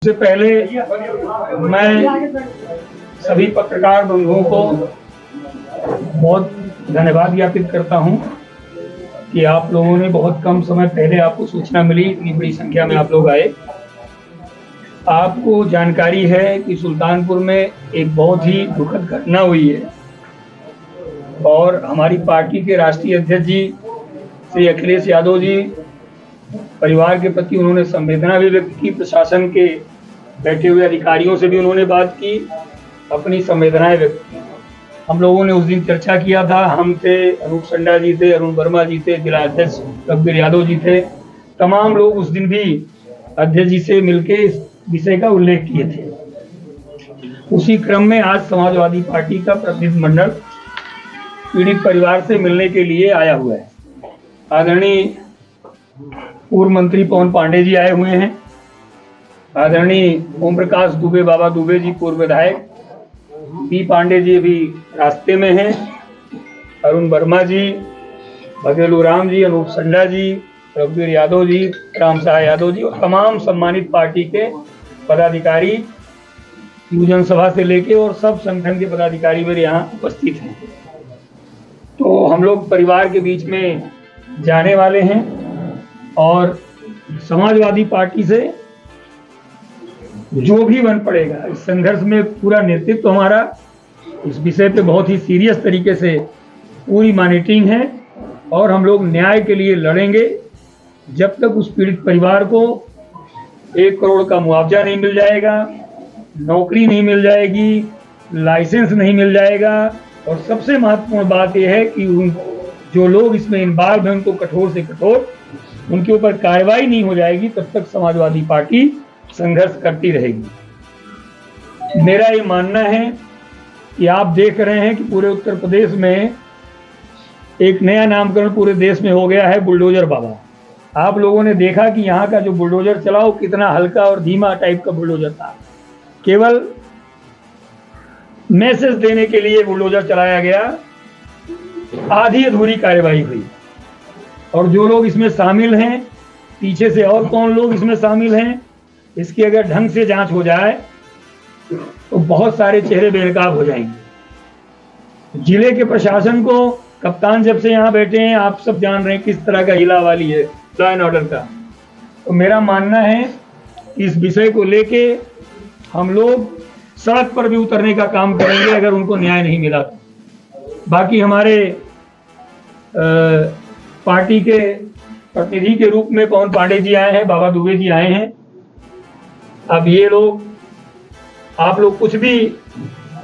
सबसे पहले मैं सभी पत्रकार बंधुओं को बहुत धन्यवाद ज्ञापित करता हूं कि आप लोगों ने बहुत कम समय पहले आपको सूचना मिली, इतनी बड़ी संख्या में आप लोग आए। आपको जानकारी है कि सुल्तानपुर में एक बहुत ही दुखद घटना हुई है और हमारी पार्टी के राष्ट्रीय अध्यक्ष जी श्री अखिलेश यादव जी परिवार के प्रति उन्होंने संवेदना भी व्यक्त की। प्रशासन के बैठे हुए अधिकारियों से भी उन्होंने बात की, अपनी संवेदनाएं व्यक्त की। हम लोगों ने उस दिन चर्चा किया था, हम थे, अनूप संडा जी थे, अरुण वर्मा जी थे, जिला अध्यक्ष रघुवीर यादव जी थे, तमाम लोग उस दिन भी अध्यक्ष जी से मिलकर इस विषय का उल्लेख किए थे। उसी क्रम में आज समाजवादी पार्टी का प्रतिनिधिमंडल पीड़ित परिवार से मिलने के लिए आया हुआ है। आदरणीय पूर्व मंत्री पवन पांडे जी आए हुए हैं, आदरणीय ओम प्रकाश दुबे, बाबा दुबे जी पूर्व विधायक, पी पांडे जी भी रास्ते में हैं, अरुण वर्मा जी, बघेलू राम जी, अनूप संडा जी, रघुवीर यादव जी, राम सहाय यादव जी और तमाम सम्मानित पार्टी के पदाधिकारी, युवजन सभा से लेके और सब संगठन के पदाधिकारी मेरे यहाँ उपस्थित हैं। तो हम लोग परिवार के बीच में जाने वाले हैं और समाजवादी पार्टी से जो भी बन पड़ेगा इस संघर्ष में पूरा नेतृत्व हमारा इस विषय पे बहुत ही सीरियस तरीके से पूरी मॉनिटरिंग है और हम लोग न्याय के लिए लड़ेंगे जब तक उस पीड़ित परिवार को 1 करोड़ का मुआवजा नहीं मिल जाएगा, नौकरी नहीं मिल जाएगी, लाइसेंस नहीं मिल जाएगा और सबसे महत्वपूर्ण बात यह है कि जो लोग इसमें इन्वॉल्व हैं उनको कठोर से कठोर उनके ऊपर कार्रवाई नहीं हो जाएगी, तब तक समाजवादी पार्टी संघर्ष करती रहेगी। मेरा ये मानना है कि आप देख रहे हैं कि पूरे उत्तर प्रदेश में एक नया नामकरण पूरे देश में हो गया है, बुलडोजर बाबा। आप लोगों ने देखा कि यहाँ का जो बुलडोजर चला वो कितना हल्का और धीमा टाइप का बुलडोजर था। केवल मैसेज देने के लिए बुलडोजर चलाया गया, आधी अधूरी कार्रवाई हुई। और जो लोग इसमें शामिल हैं, पीछे से और कौन लोग इसमें शामिल हैं, इसकी अगर ढंग से जांच हो जाए तो बहुत सारे चेहरे बेनकाब हो जाएंगे। जिले के प्रशासन को, कप्तान जब से यहाँ बैठे हैं आप सब जान रहे हैं किस तरह का हिला वाली है लॉ एंड ऑर्डर का। तो मेरा मानना है कि इस विषय को लेके हम लोग सड़क पर भी उतरने का काम करेंगे अगर उनको न्याय नहीं मिला तो। बाकी हमारे पार्टी के प्रतिनिधि के रूप में पवन पांडे जी आए हैं, बाबा दुबे जी आए हैं। अब ये लोग, आप लोग कुछ भी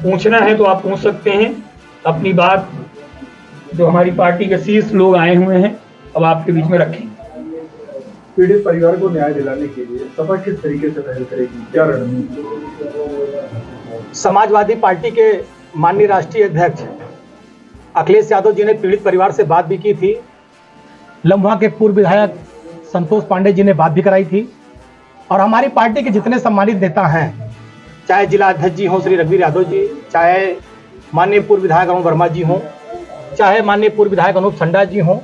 पूछना है तो आप पूछ सकते हैं अपनी बात, जो हमारी पार्टी के शीर्ष लोग आए हुए हैं अब आपके बीच में रखेंगे। पीड़ित परिवार को न्याय दिलाने के लिए सपा किस तरीके से पहल करेगी, क्या रणनीति? समाजवादी पार्टी के माननीय राष्ट्रीय अध्यक्ष अखिलेश यादव जी ने पीड़ित परिवार से बात भी की थी। लम्हा के पूर्व विधायक संतोष पांडे जी ने बात भी कराई थी और हमारी पार्टी के जितने सम्मानित नेता हैं, चाहे जिला अध्यक्ष जी हों श्री रघुवीर यादव जी, चाहे माननीय पूर्व विधायक अरुण वर्मा जी हों, चाहे माननीय पूर्व विधायक अनूप संडा जी हों,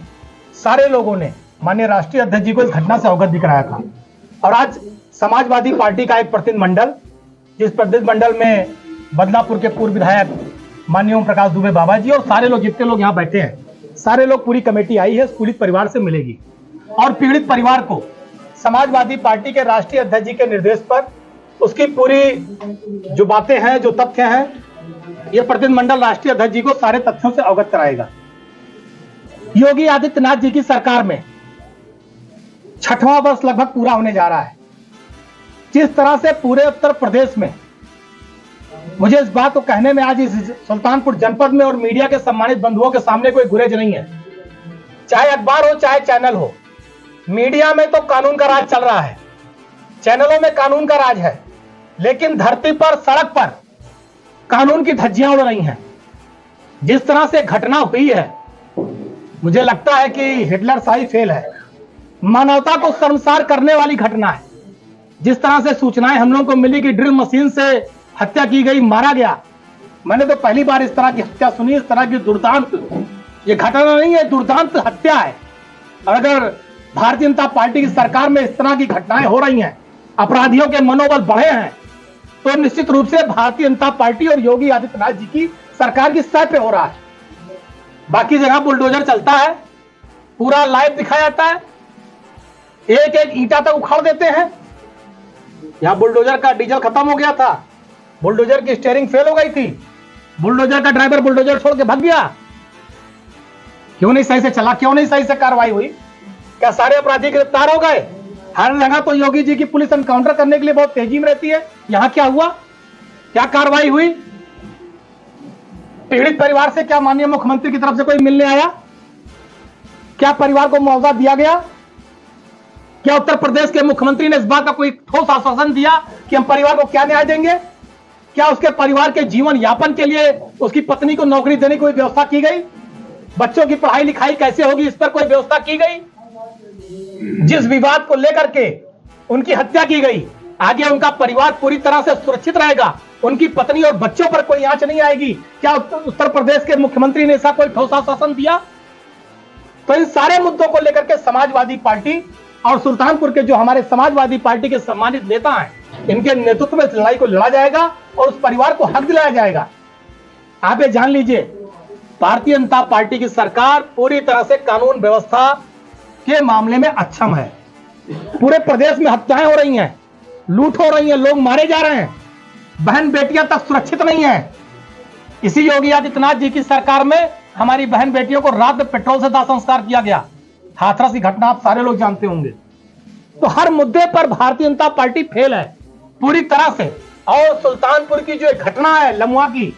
सारे लोगों ने माननीय राष्ट्रीय अध्यक्ष जी को इस घटना से अवगत भी कराया था। और आज समाजवादी पार्टी का एक प्रतिनिधिमंडल, जिस प्रतिनिधिमंडल में बदलापुर के पूर्व विधायक माननीय ओम प्रकाश दुबे बाबा जी और सारे लोग, जितने लोग यहाँ बैठे हैं, सारे लोग, पूरी कमेटी आई है, पीड़ित परिवार से मिलेगी और पीड़ित परिवार को समाजवादी पार्टी के राष्ट्रीय अध्यक्ष जी के निर्देश पर उसकी पूरी जो बातें हैं, जो तथ्य हैं, ये प्रतिनिधिमंडल राष्ट्रीय अध्यक्ष जी को सारे तथ्यों से अवगत कराएगा। योगी आदित्यनाथ जी की सरकार में 6वां वर्ष लगभग पूरा होने जा रहा है। जिस तरह से पूरे उत्तर प्रदेश में, मुझे इस बात को कहने में आज इस सुल्तानपुर जनपद में और मीडिया के सम्मानित बंधुओं के सामने कोई गुरेज नहीं है, चाहे अखबार हो चाहे चैनल हो। मीडिया में तो कानून का राज चल रहा है, चैनलों में कानून का राज है, लेकिन धरती पर, सड़क पर कानून की धज्जियां उड़ रही हैं। जिस तरह से घटना हुई है, मुझे लगता है कि हिटलर शाही फेल है। मानवता को शर्मसार करने वाली घटना है। जिस तरह से सूचनाएं हम लोगों को मिली कि ड्रिल मशीन से हत्या की गई, मारा गया, मैंने तो पहली बार इस तरह की हत्या सुनी, इस तरह की दुर्दांत, ये घटना नहीं है, दुर्दांत हत्या है। और अगर भारतीय जनता पार्टी की सरकार में इस तरह की घटनाएं हो रही हैं अपराधियों के मनोबल बढ़े हैं, तो निश्चित रूप से भारतीय जनता पार्टी और योगी आदित्यनाथ जी की सरकार की सह पे हो रहा है। बाकी जगह बुलडोजर चलता है, पूरा लाइव दिखाया जाता है, एक एक ईंटा तक उखाड़ देते हैं। यहां बुलडोजर का डीजल खत्म हो गया था, बुलडोजर की स्टीयरिंग फेल हो गई थी, बुलडोजर का ड्राइवर बुलडोजर छोड़ के भाग गया। क्यों नहीं सही से चला, क्यों नहीं सही से कार्रवाई हुई? क्या सारे अपराधी गिरफ्तार हो गए? हर जगह तो योगी जी की पुलिस एनकाउंटर करने के लिए बहुत तेजी में रहती है, यहां क्या हुआ? क्या कार्रवाई हुई? पीड़ित परिवार से क्या माननीय मुख्यमंत्री की तरफ से कोई मिलने आया? क्या परिवार को मुआवजा दिया गया? क्या उत्तर प्रदेश के मुख्यमंत्री ने इस बात का कोई ठोस आश्वासन दिया कि हम परिवार को क्या न्याय देंगे? क्या उसके परिवार के जीवन यापन के लिए उसकी पत्नी को नौकरी देने की कोई व्यवस्था की गई? बच्चों की पढ़ाई लिखाई कैसे होगी, इस पर कोई व्यवस्था की गई? जिस विवाद को लेकर के उनकी हत्या की गई, आगे उनका परिवार पूरी तरह से सुरक्षित रहेगा, उनकी पत्नी और बच्चों पर कोई आंच नहीं आएगी। क्या उत्तर प्रदेश के मुख्यमंत्री ने ऐसा कोई ठोस आश्वासन दिया? तो इन सारे मुद्दों को लेकर के समाजवादी पार्टी और सुल्तानपुर के जो हमारे समाजवादी पार्टी के सम्मानित नेता हैं, इनके नेतृत्व में इस लड़ाई को लड़ा जाएगा और उस परिवार को हक दिलाया जाएगा। आप ये जान लीजिए, भारतीय जनता पार्टी की सरकार पूरी तरह से कानून व्यवस्था के मामले में अक्षम है। पूरे प्रदेश में हत्याएं हो रही हैं, लूट हो रही है, लोग मारे जा रहे हैं, बहन बेटियां तक सुरक्षित नहीं है। इसी योगी आदित्यनाथ जी की सरकार में हमारी बहन बेटियों को रात में पेट्रोल से दाह संस्कार किया गया। हाथरस की घटना आप सारे लोग जानते होंगे। तो हर मुद्दे पर भारतीय जनता पार्टी फेल है पूरी तरह से। और सुल्तानपुर की जो एक घटना है लम्हा की,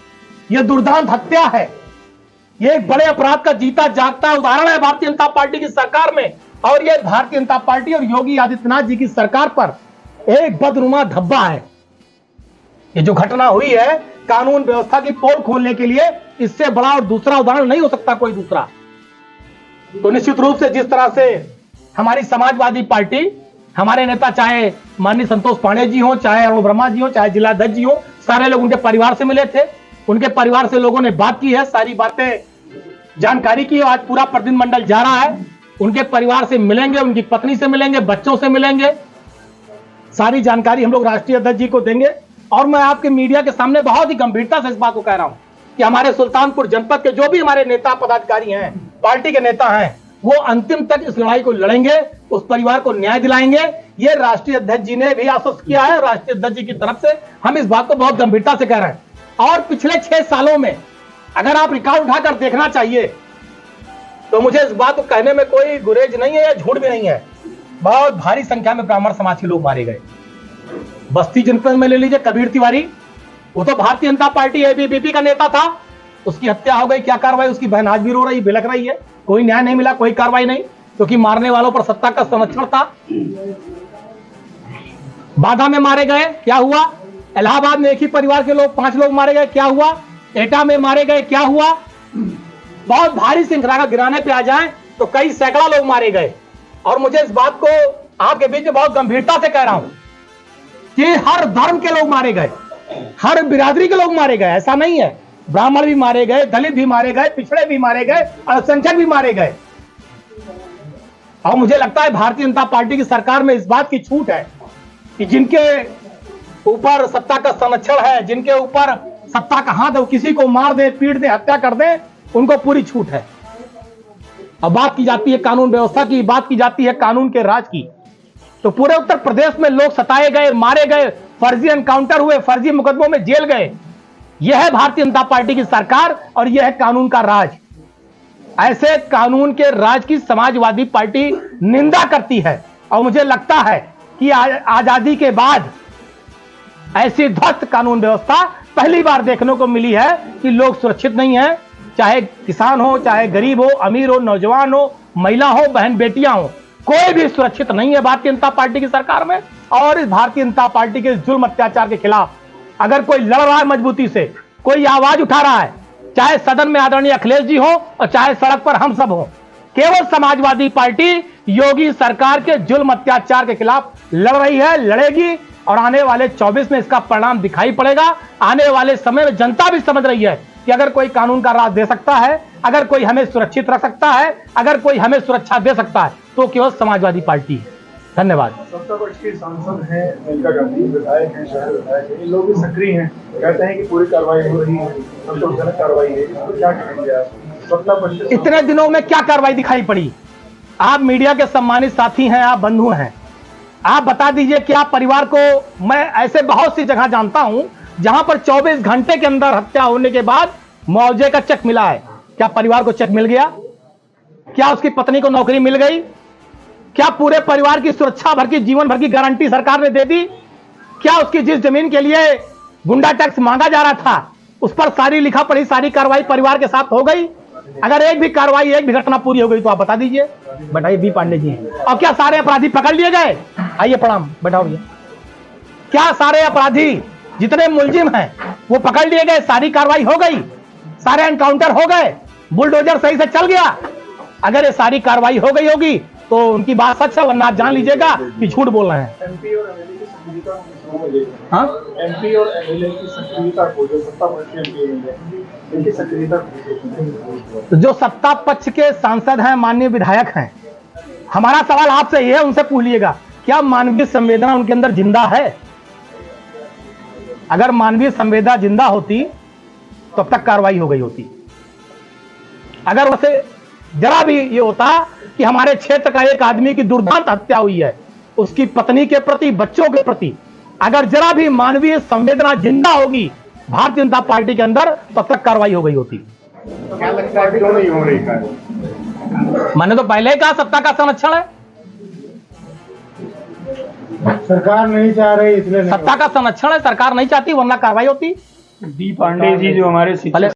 यह दुर्दांत हत्या है, यह एक बड़े अपराध का जीता जागता उदाहरण है भारतीय जनता पार्टी की सरकार में। और यह भारतीय जनता पार्टी और योगी आदित्यनाथ जी की सरकार पर एक बदनुमा धब्बा है। ये जो घटना हुई है कानून व्यवस्था की पोल खोलने के लिए, इससे बड़ा और दूसरा उदाहरण नहीं हो सकता कोई दूसरा। तो निश्चित रूप से जिस तरह से हमारी समाजवादी पार्टी, हमारे नेता चाहे माननीय संतोष पांडे जी हो, चाहे अरुण वर्मा जी हो, चाहे जिलाध्यक्ष जी हो, सारे लोग उनके परिवार से मिले थे, उनके परिवार से लोगों ने बात की है, सारी बातें जानकारी की है। आज पूरा प्रतिनिधिमंडल जा रहा है, उनके परिवार से मिलेंगे, उनकी पत्नी से मिलेंगे, बच्चों से मिलेंगे, सारी जानकारी हम लोग राष्ट्रीय अध्यक्ष जी को देंगे। और मैं आपके मीडिया के सामने बहुत ही गंभीरता से इस बात को कह रहा हूं कि हमारे सुल्तानपुर जनपद के जो भी हमारे नेता पदाधिकारी हैं, पार्टी के नेता हैं, वो अंतिम तक इस लड़ाई को लड़ेंगे, उस परिवार को न्याय दिलाएंगे। ये राष्ट्रीय अध्यक्ष जी ने भी आश्वस्त किया है। राष्ट्रीय अध्यक्ष जी की तरफ से हम इस बात को बहुत गंभीरता से कह रहे हैं। और पिछले 6 सालों में अगर आप रिकॉर्ड उठाकर देखना चाहिए तो मुझे इस बात को कहने में कोई गुरेज नहीं है या झूठ भी नहीं है, बहुत भारी संख्या में ब्राह्मण समाज के लोग मारे गए। बस्ती जनपद में ले लीजिए, कबीर तिवारी, वो तो भारतीय जनता पार्टी एबीवीपी का नेता था, उसकी हत्या हो गई। क्या कार्रवाई? उसकी बहन आज भी रो रही, बिलख रही है, कोई न्याय नहीं मिला, कोई कार्रवाई नहीं, क्योंकि मारने वालों पर सत्ता का संरक्षण था। बाधा में मारे गए, क्या हुआ? इलाहाबाद में एक ही परिवार के लोग 5 लोग मारे गए, क्या हुआ? एटा में मारे गए, क्या हुआ? बहुत भारी श्रृंखला गिराने पे आ जाए तो कई सैकड़ा लोग मारे गए। और मुझे इस बात को आपके बीच में बहुत गंभीरता से कह रहा हूं कि हर धर्म के लोग मारे गए, हर बिरादरी के लोग मारे गए। ऐसा नहीं है, ब्राह्मण भी मारे गए, दलित भी मारे गए, पिछड़े भी मारे गए, अल्पसंख्यक भी मारे गए। और मुझे लगता है भारतीय जनता पार्टी की सरकार में इस बात की छूट है कि जिनके ऊपर सत्ता का संरक्षण है, जिनके ऊपर सत्ता का हाथ है, वो किसी को मार दे, पीट दे, हत्या कर दे, उनको पूरी छूट है। अब बात की जाती है कानून व्यवस्था की, बात की जाती है कानून के राज की। तो पूरे उत्तर प्रदेश में लोग सताए गए, मारे गए, फर्जी एनकाउंटर हुए, फर्जी मुकदमों में जेल गए। यह है भारतीय जनता पार्टी की सरकार और यह है कानून का राज। ऐसे कानून के राज की समाजवादी पार्टी निंदा करती है। और मुझे लगता है कि आजादी के बाद ऐसी ध्वस्त कानून व्यवस्था पहली बार देखने को मिली है कि लोग सुरक्षित नहीं है, चाहे किसान हो, चाहे गरीब हो, अमीर हो, नौजवान हो, महिला हो, बहन बेटियां हो, कोई भी सुरक्षित नहीं है भारतीय जनता पार्टी की सरकार में। और इस भारतीय जनता पार्टी के जुल्म अत्याचार के खिलाफ अगर कोई लड़ रहा है मजबूती से, कोई आवाज उठा रहा है, चाहे सदन में आदरणीय अखिलेश जी हो और चाहे सड़क पर हम सब हो, केवल समाजवादी पार्टी योगी सरकार के जुल्म अत्याचार के खिलाफ लड़ रही है, लड़ेगी। और आने वाले 24 में इसका परिणाम दिखाई पड़ेगा। आने वाले समय में जनता भी समझ रही है कि अगर कोई कानून का राज दे सकता है, अगर कोई हमें सुरक्षित रख सकता है, अगर कोई हमें सुरक्षा दे सकता है, तो केवल समाजवादी पार्टी है। धन्यवाद। सत्ता पक्ष के सांसद हैं, मेनका गांधी विधायक हैं, शहर विधायक हैं, इन लोग भी सक्रिय हैं, कहते हैं कि पूरी कार्रवाई हो रही है, संतोषजनक कार्रवाई है, इसको क्या कहेंगे आप? सत्ता पक्ष के इतने दिनों में क्या कार्रवाई दिखाई पड़ी? आप मीडिया के सम्मानित साथी हैं, आप बंधु हैं, आप बता दीजिए क्या परिवार को, मैं ऐसे बहुत सी जगह जानता हूं जहां पर 24 घंटे के अंदर हत्या होने के बाद मुआवजे का चेक मिला है। क्या परिवार को चेक मिल गया? क्या उसकी पत्नी को नौकरी मिल गई? क्या पूरे परिवार की सुरक्षा भर की, जीवन भर की गारंटी सरकार ने दे दी? क्या उसकी जिस जमीन के लिए गुंडा टैक्स मांगा जा रहा था उस पर सारी लिखा पढ़ी सारी कार्रवाई परिवार के साथ हो गई? अगर एक भी कार्रवाई, एक भी घटना पूरी हो गई तो आप बता दीजिए। बताइए, बी पांडे जी हैं। और क्या सारे अपराधी पकड़ लिए गए? आइए प्रणाम, बैठाओ भैया। क्या सारे अपराधी जितने मुलजिम हैं वो पकड़ लिए गए? सारी कार्रवाई हो गई, सारे एनकाउंटर हो गए, बुलडोजर सही से चल गया? अगर ये सारी कार्रवाई हो गई होगी तो उनकी बात सच है, वरना आप जान लीजिएगा कि झूठ बोल रहे हैं। एमपी और एमएलए की सक्रियता को देखते हाँ, हैं। एमपी और एमएलए की सक्रियता को, जो सत्ता पक्ष के एमपी एमएलए इनकी सक्रियता को, जो सत्ता पक्ष के सांसद हैं, माननीय विधायक हैं, हमारा सवाल आपसे ये है, उनसे पूछिएगा क्या मानवीय संवेदना उनके अंदर जिंदा है? अगर मानवीय संवेदना जिंदा होती तो अब तक कार्रवाई हो गई होती। अगर उसे जरा भी ये होता कि हमारे क्षेत्र का एक आदमी की दुर्दांत हत्या हुई है, उसकी पत्नी के प्रति, बच्चों के प्रति अगर जरा भी मानवीय संवेदना जिंदा होगी भारतीय जनता पार्टी के अंदर, तब तक कार्रवाई हो गई होती। क्या लगता है क्यों नहीं हो रही कार्रवाई? मैंने तो पहले ही कहा सत्ता का संरक्षण है, सरकार नहीं चाह रही इसलिए सत्ता का संरक्षण है, सरकार नहीं चाहती वरना कार्रवाई होती। बी पांडे जी जो हमारे शिक्षक